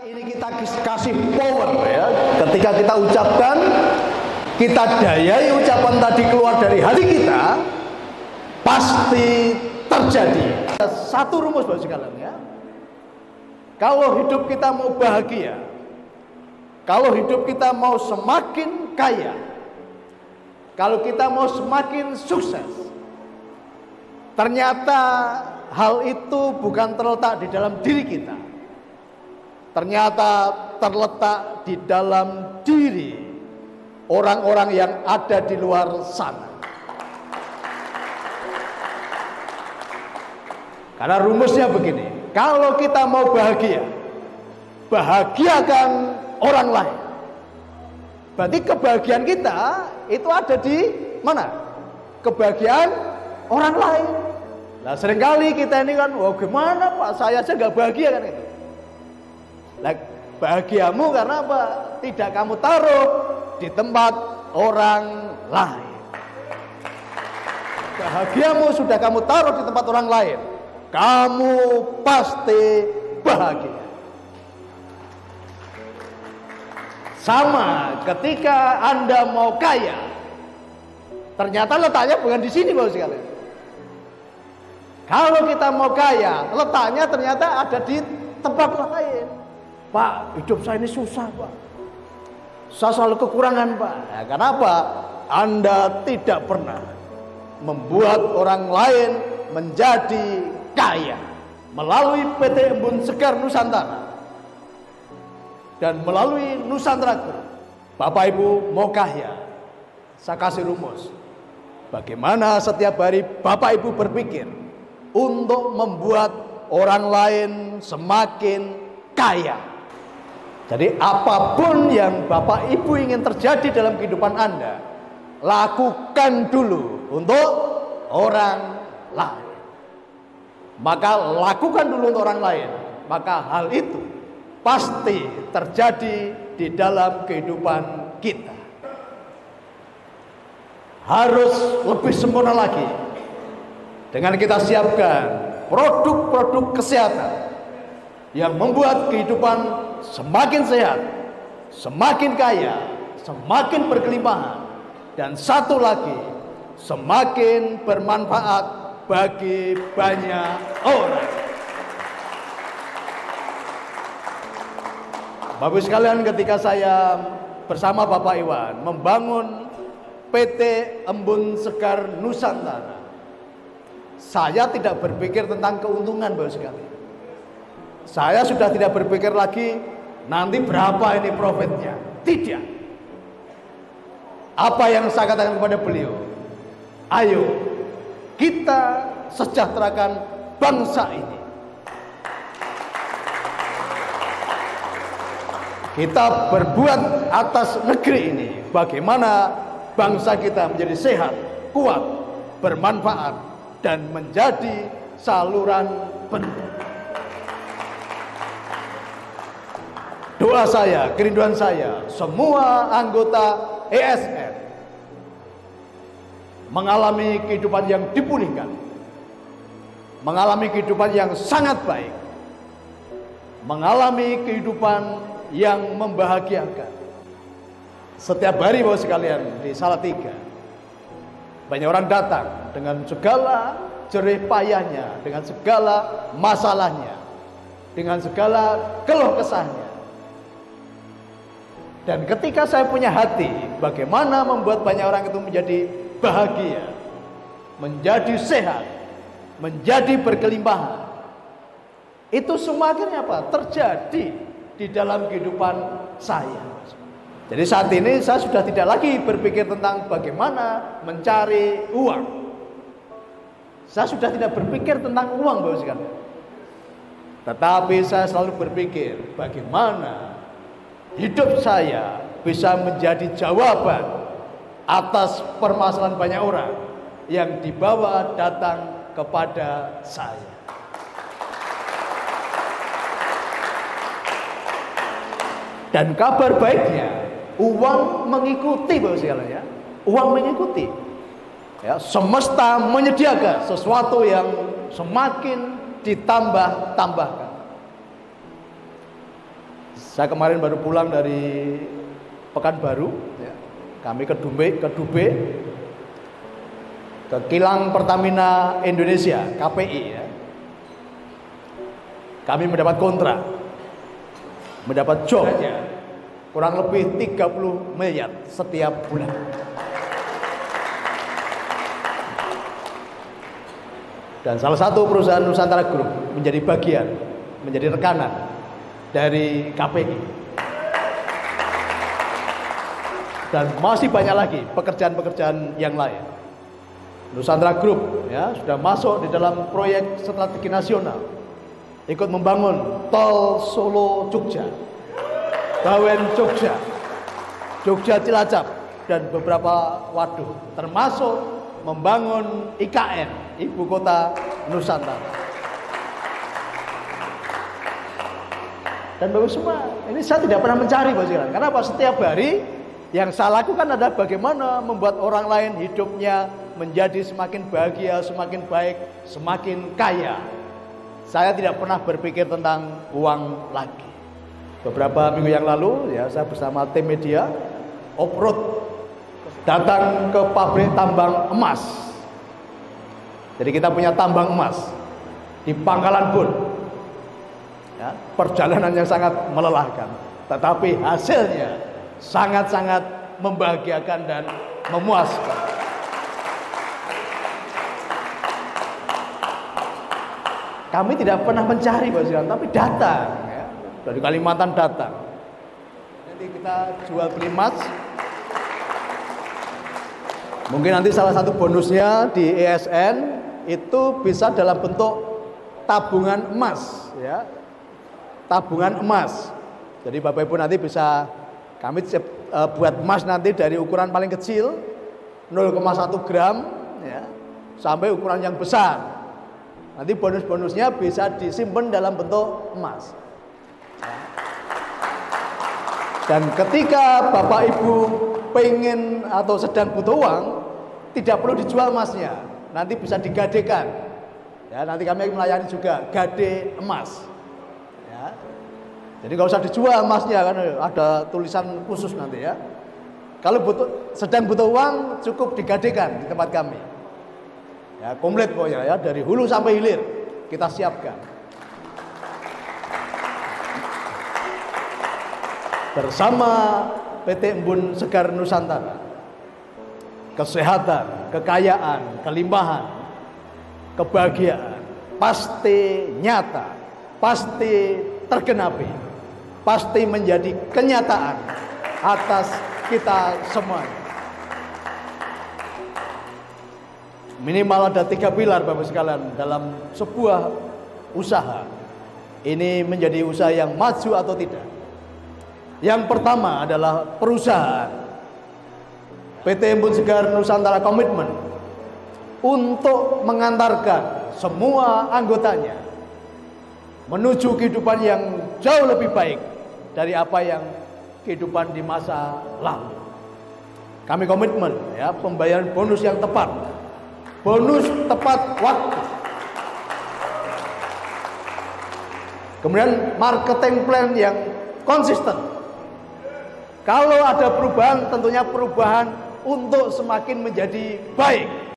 Ini kita kasih power ya. Ketika kita ucapkan, kita dayai ucapan tadi keluar dari hati kita, pasti terjadi. Satu rumus Bapak sekalian ya. Kalau hidup kita mau bahagia, kalau hidup kita mau semakin kaya, kalau kita mau semakin sukses, ternyata hal itu bukan terletak di dalam diri kita. Ternyata terletak di dalam diri orang-orang yang ada di luar sana. Karena rumusnya begini, kalau kita mau bahagia, bahagiakan orang lain. Berarti kebahagiaan kita itu ada di mana? Kebahagiaan orang lain. Nah seringkali kita ini kan, wah gimana Pak, saya aja gak bahagia kan itu. Nah, bahagiamu karena apa? Tidak kamu taruh di tempat orang lain. Bahagiamu sudah kamu taruh di tempat orang lain, kamu pasti bahagia. Sama ketika Anda mau kaya, ternyata letaknya bukan di sini Bapak sekalian. Kalau kita mau kaya, letaknya ternyata ada di tempat lain. Pak, hidup saya ini susah Pak, saya selalu kekurangan Pak. Nah, kenapa? Anda tidak pernah membuat orang lain menjadi kaya melalui PT Embun Segar Nusantara dan melalui Nusantara Group. Bapak Ibu mau kaya, saya kasih rumus. Bagaimana setiap hari Bapak Ibu berpikir untuk membuat orang lain semakin kaya. Jadi apapun yang Bapak Ibu ingin terjadi dalam kehidupan Anda, lakukan dulu untuk orang lain. Maka lakukan dulu untuk orang lain, maka hal itu pasti terjadi di dalam kehidupan kita. Harus lebih sempurna lagi dengan kita siapkan produk-produk kesehatan yang membuat kehidupan semakin sehat, semakin kaya, semakin berkelimpahan, dan satu lagi, semakin bermanfaat bagi banyak orang. Bapak sekalian, ketika saya bersama Bapak Iwan membangun PT Embun Segar Nusantara, saya tidak berpikir tentang keuntungan Bapak sekalian. Saya sudah tidak berpikir lagi nanti berapa ini profitnya. Tidak. Apa yang saya katakan kepada beliau, ayo kita sejahterakan bangsa ini. Kita berbuat atas negeri ini. Bagaimana bangsa kita menjadi sehat, kuat, bermanfaat, dan menjadi saluran penuh. Doa saya, kerinduan saya, semua anggota ESN mengalami kehidupan yang dipulihkan, mengalami kehidupan yang sangat baik, mengalami kehidupan yang membahagiakan. Setiap hari Bapak sekalian di Salatiga, banyak orang datang dengan segala jerih payahnya, dengan segala masalahnya, dengan segala keluh kesahnya. Dan ketika saya punya hati, bagaimana membuat banyak orang itu menjadi bahagia, menjadi sehat, menjadi berkelimpahan, itu semua akhirnya apa? Terjadi di dalam kehidupan saya. Jadi saat ini saya sudah tidak lagi berpikir tentang bagaimana mencari uang. Saya sudah tidak berpikir tentang uang Bapak sekalian. Tetapi saya selalu berpikir bagaimana hidup saya bisa menjadi jawaban atas permasalahan banyak orang yang dibawa datang kepada saya. Dan kabar baiknya, uang mengikuti Bapak sekalian ya. Uang mengikuti. Ya, semesta menyediakan sesuatu yang semakin ditambah-tambahkan. Saya kemarin baru pulang dari Pekanbaru, ya. Kami ke Dube, ke kilang Pertamina Indonesia, KPI, ya. Kami mendapat kontrak, mendapat job kurang lebih 30 miliar setiap bulan. Dan salah satu perusahaan Nusantara Group menjadi bagian, menjadi rekanan dari KPI. Dan masih banyak lagi pekerjaan-pekerjaan yang lain. Nusantara Group, ya, sudah masuk di dalam proyek strategi nasional, ikut membangun tol Solo Jogja, Bawen Jogja, Jogja Cilacap, dan beberapa waduk, termasuk membangun IKN, Ibu Kota Nusantara. Dan Bapak semua, ini saya tidak pernah mencari, Bapak sekalian. Kenapa? Setiap hari yang saya lakukan adalah bagaimana membuat orang lain hidupnya menjadi semakin bahagia, semakin baik, semakin kaya. Saya tidak pernah berpikir tentang uang lagi. Beberapa minggu yang lalu, ya, saya bersama tim media off-road datang ke pabrik tambang emas. Jadi kita punya tambang emas di Pangkalan Bun. Ya, perjalanan yang sangat melelahkan, tetapi hasilnya sangat-sangat membahagiakan dan memuaskan. Kami tidak pernah mencari, Bapak, tapi datang, ya, dari Kalimantan datang. Nanti kita jual beli emas. Mungkin nanti salah satu bonusnya di ESN itu bisa dalam bentuk tabungan emas, ya, tabungan emas. Jadi Bapak Ibu nanti bisa kami buat emas nanti dari ukuran paling kecil 0,1 gram, ya, sampai ukuran yang besar. Nanti bonus-bonusnya bisa disimpan dalam bentuk emas. Dan ketika Bapak Ibu pengen atau sedang butuh uang, tidak perlu dijual emasnya, nanti bisa digadekan. Ya, nanti kami melayani juga gade emas. Ya. Jadi nggak usah dijual emasnya, kan ada tulisan khusus nanti, ya. Kalau sedang butuh uang, cukup digadekan di tempat kami. Ya, komplit pokoknya, ya, dari hulu sampai hilir kita siapkan. Bersama PT Embun Segar Nusantara, kesehatan, kekayaan, kelimpahan, kebahagiaan pasti nyata, pasti tergenapi, pasti menjadi kenyataan atas kita semuanya. Minimal ada 3 pilar, Bapak sekalian, dalam sebuah usaha. Ini menjadi usaha yang maju atau tidak. Yang pertama adalah perusahaan. PT Embun Segar Nusantara komitmen untuk mengantarkan semua anggotanya menuju kehidupan yang jauh lebih baik dari apa yang kehidupan di masa lalu. Kami komitmen, ya, pembayaran bonus yang tepat, bonus tepat waktu. Kemudian marketing plan yang konsisten. Kalau ada perubahan, tentunya perubahan untuk semakin menjadi baik.